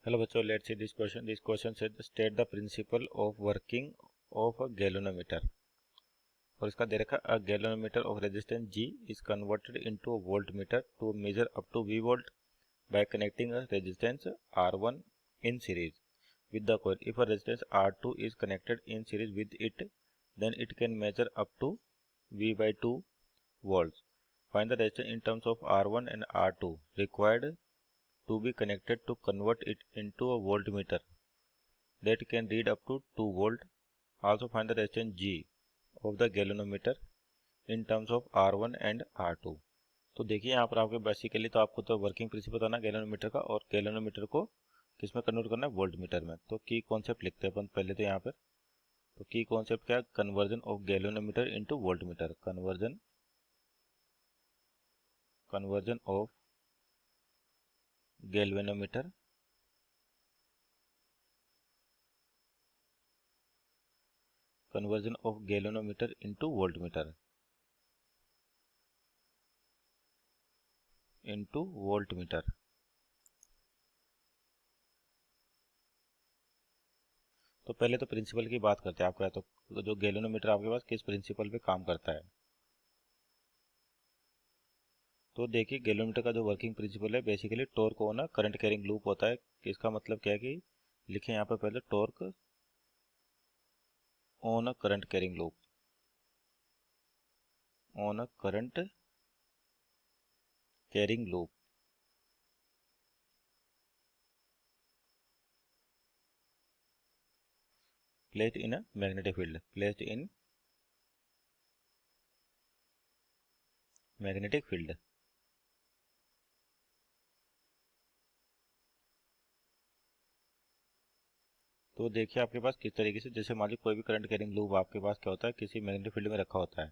Hello बच्चों, let's see this question. This question says state the principle of working of a galvanometer. और इसका दे रखा a galvanometer of resistance G is converted into a voltmeter to measure up to V volt by connecting a resistance R1 in series with the coil. If a resistance R2 is connected in series with it, then it can measure up to V by 2 volts. Find the resistance in terms of R1 and R2 required to be connected to convert it into a voltmeter that can read up to 2 volt. Also find the resistance G of the galvanometer in terms of R1 and R2. तो देखिए यहाँ पर आपके basically तो आपको तो working principle बताना galvanometer का, और गैल्वेनोमीटर को किस में कन्वर्ट करना है, वोल्ट मीटर में। तो की कॉन्सेप्ट लिखते हैं अपन पहले तो यहाँ पर। तो की कॉन्सेप्ट क्या है, conversion of galvanometer into volt meter. Conversion of galvanometer into voltmeter तो पहले तो प्रिंसिपल की बात करते हैं। आपका तो जो गैल्वेनोमीटर आपके पास किस प्रिंसिपल पे काम करता है। तो देखिए गैल्वेनोमीटर का जो वर्किंग प्रिंसिपल है, basically torque on current carrying loop होता है। इसका मतलब क्या है कि लिखें यहाँ पर पहले torque on a current carrying loop, on a current carrying loop. placed in a magnetic field, placed in magnetic field। तो देखिए आपके पास किस तरीके से, जैसे मान लीजिए कोई भी करंट कैरिंग लूप आपके पास क्या होता है, किसी मैग्नेटिक फील्ड में रखा होता है।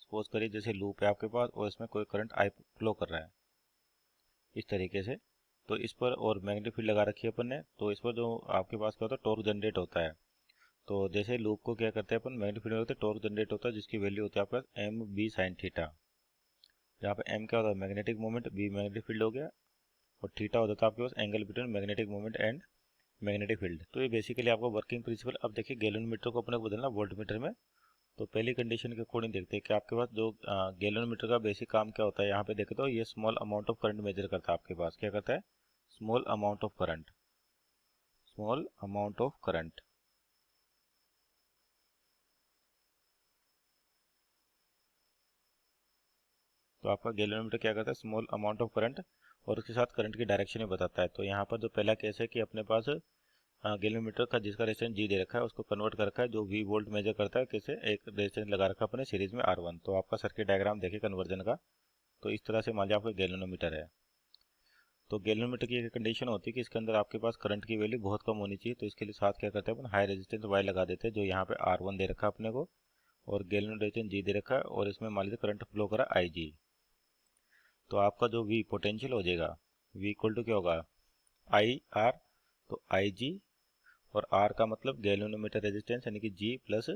सपोज करिए जैसे लूप है आपके पास और इसमें कोई करंट आई फ्लो कर रहा है इस तरीके से। तो इस पर और मैग्नेटिक फील्ड लगा रखी है अपन ने, तो इस पर जो आपके पास क्या होता है, टॉर्क जनरेट होता है। तो जैसे लूप को क्या करते हैं अपन, मैग्नेटिक फील्ड में होते हैं, टॉर्क जनरेट होता है जिसकी वैल्यू होती है आपके पास एम बी साइन थीटा। जहाँ पे एम क्या होता है, magnetic moment, B magnetic field हो गया, और थीटा होता है आपके पास angle between magnetic moment and magnetic field. तो ये बेसिकली आपका वर्किंग प्रिंसिपल। अब देखिए गैल्वेनोमीटर को अपने को बदलना वोल्ट मीटर में। तो पहली कंडीशन के अकॉर्डिंग देखते हैं कि आपके पास जो गैल्वेनोमीटर का बेसिक काम क्या होता है। यहाँ पे देखें तो ये small amount of current measure करता है। आपके पास क्या करता है, small amount of current, small amount of current. तो आपका गैल्वेनोमीटर क्या करता है, स्मॉल अमाउंट ऑफ करंट, और उसके साथ करंट की डायरेक्शन भी बताता है। तो यहाँ पर जो पहला केस है कि अपने पास गैल्वेनोमीटर का जिसका रेजिस्टेंस जी दे रखा है उसको कन्वर्ट कर रखा है, जो वी वोल्ट मेजर करता है, कैसे, एक रेजिस्टेंस लगा रखा है अपने सीरीज में R1। तो आपका सर्किट डायग्राम देखिए कन्वर्जन का। तो इस तरह से मान लीजिए आपका गैल्वेनोमीटर है। तो गैल्वेनोमीटर की एक कंडीशन होती है कि इसके अंदर आपके पास करंट की वैल्यू बहुत कम होनी चाहिए। तो इसके लिए साथ क्या करते हैं अपन, हाई रेजिस्टेंस वाई लगा देते हैं, जो यहाँ पे R1 दे रखा है अपने को, और गैल्वेनोमीटर रेजिस्टेंस जी दे रखा है, और इसमें मान लीजिए करंट फ्लो करा IG। तो आपका जो V पोटेंशियल हो जाएगा, V इक्वल टू क्या होगा, IR। तो IG, और R का मतलब गैल्वेनोमीटर रेजिस्टेंस यानी कि G प्लस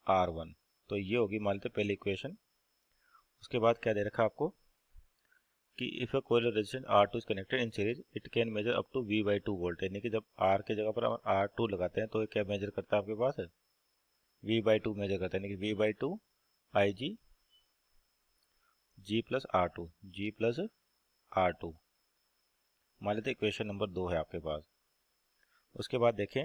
R1। तो ये होगी मान लेते पहली इक्वेशन। उसके बाद क्या दे रखा है आपको कि if a coil resistance R2 is connected in series it can measure up to V by 2 volt. यानी कि जब R के जगह पर R2 लगाते हैं तो ये क्या मेजर करता है आपके पास, V बाई 2 मेजर करता है, यानी कि V by 2 IG G plus R2, G plus R2। मान लेते इक्वेशन नंबर 2 है आपके पास। उसके बाद देखें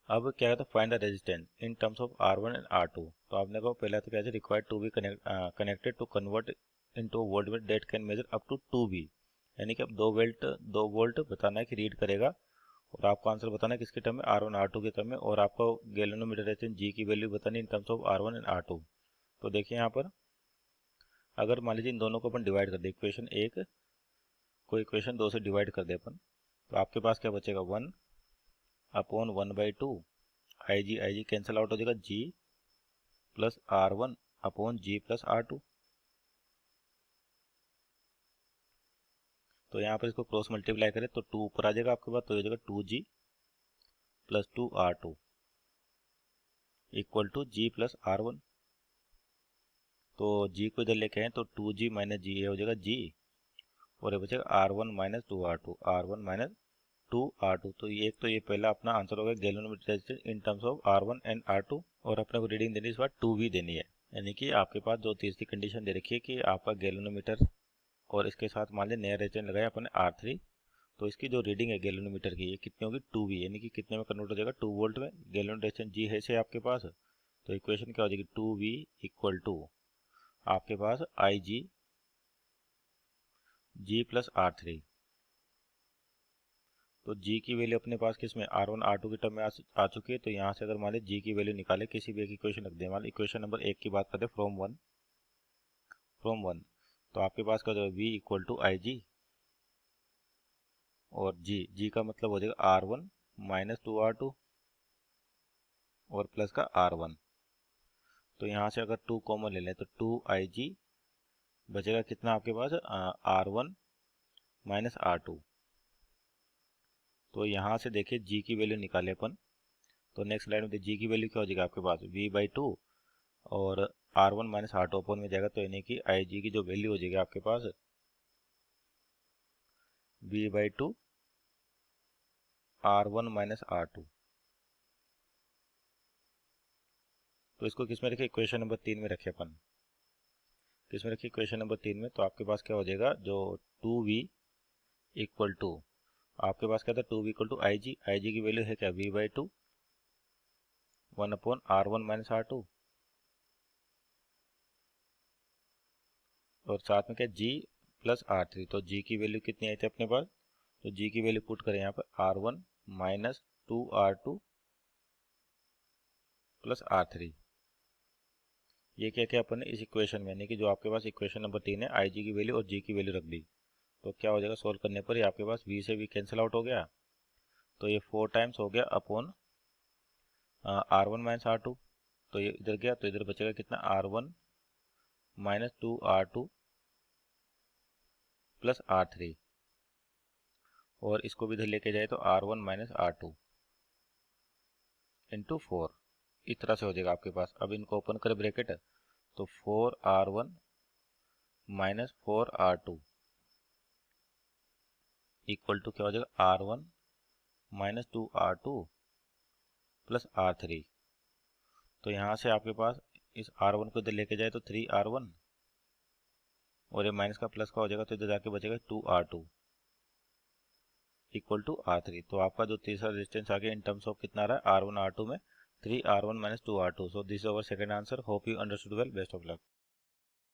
अब क्या कहता है, find the resistance in terms of R1 and R2। तो आपने को पहला तो क्या है, required to be connected to convert into volt that can measure up to 2V। यानी कि अब 2 वोल्ट बताना है कि रीड करेगा, और आपको आंसर बताना है किसके टर्म में, R1 R2 के टर्म में, और आपको गैल्वेनोमीटर रेजिस्टेंस G की वैल्यू बतानी इन terms of R1 and R2। तो देखिए यहाँ पर अगर मान लीजिए इन दोनों को अपन डिवाइड कर दे, इक्वेशन 1 को इक्वेशन 2 से डिवाइड कर दे अपन, तो आपके पास क्या बचेगा, 1 upon 1 by 2 IG cancel out हो जाएगा, G plus R1 upon G plus R2। तो यहाँ पर इसको क्रॉस मल्टीप्लाई करें तो 2 ऊपर आ जाएगा आपके पास, तो हो जाएगा 2G plus 2R2 equal to G plus R1। तो G को इधर लेके आए तो 2G माइनस G हो जाएगा G, और ये बचेगा R1 minus 2R2, R1 minus 2R2। तो ये पहला अपना आंसर होगा galvanometer resistance in terms of R1 and R2। और अपने को रीडिंग देनी इस बार 2V देनी है, यानी कि आपके पास जो तीसरी कंडीशन दे रखी है कि आपका गैल्वेनोमीटर और इसके साथ मान लिया नया रेजिस्टेंस लगाया अपने R3, तो इसकी जो रीडिंग है गैल्वेनोमीटर की ये कितनी होगी 2V, यानी कि कितने में कन्वर्ट हो जाएगा 2 वोल्ट में। गैल्वेनोमीटर रेजिस्टेंस G है से आपके पास, तो इक्वेशन क्या हो जाएगी 2V इक्वल टू आपके पास IG G प्लस R3। तो G की वैल्यू अपने पास किसमें R1 R2 की टर्म में आ चुकी है। तो यहाँ से अगर मान लीजिए G की वैल्यू निकाले किसी भी एक इक्वेशन रख दें, मान इक्वेशन नंबर 1 की बात करते हैं फ्रॉम वन, तो आपके पास क्या हो जाएगा V इक्वल टू IG और G का मतलब हो जाएगा R1 माइनस 2R2 और प्लस का R1। तो यहाँ से अगर 2 कॉमन ले लें तो 2IG बचेगा कितना आपके पास R1 माइनस R2। तो यहाँ से देखिए G की वैल्यू निकाले अपन, तो नेक्स्ट स्लाइड में G की वैल्यू क्या हो जाएगा आपके पास V/2 और R1 माइनस R2 अपन में जाएगा, तो यानी कि IG की जो वैल्यू हो जाएगी आपके पास V/2 R1 माइनस R2। तो इसको किस में रखे इक्वेशन नंबर 3 में रखे अपन, किस में रखे इक्वेशन नंबर 3 में। तो आपके पास क्या हो जाएगा जो 2V इक्वल टू आपके पास क्या था 2V इक्वल टू IG की वैल्यू है क्या V/2 1/R1 माइनस R2 और साथ में क्या G प्लस R3। तो G की वैल्यू कितनी आई थी अपने पास, तो G की वैल्यू पुट करें यहाँ पर R1 minus 2R2 plus R3। ये क्या क्या अपन ने इस इक्वेशन में, यानी कि जो आपके पास इक्वेशन नंबर 3 है IG की वैल्यू और G की वैल्यू रख दी। तो क्या हो जाएगा सोल्व करने पर ही आपके पास V से V कैंसिल आउट हो गया, तो ये 4 टाइम्स हो गया अपॉन R1 माइनस R2। तो ये इधर गया तो इधर बचेगा कितना R1 minus 2R2 plus R3 और इसको भी इधर लेके जाए तो R1 माइनस R2 इंटू 4। इस तरह से हो जाएगा आपके पास। अब इनको ओपन करें ब्रैकेट, तो 4R1 minus 4R2 equal to क्या हो जाएगा R1 minus 2R2 plus R3। तो यहाँ से आपके पास इस R1 को इधर लेके जाए तो 3R1 और ये माइनस का प्लस का हो जाएगा, तो इधर जाके बचेगा 2R2 इक्वल टू R3। तो आपका जो तीसरा रेजिस्टेंस आ गया इन टर्म्स ऑफ कितना रहा है R1 R2 में 3R1 minus 2R2। So this is our second answer. Hope you understood well. Best of luck.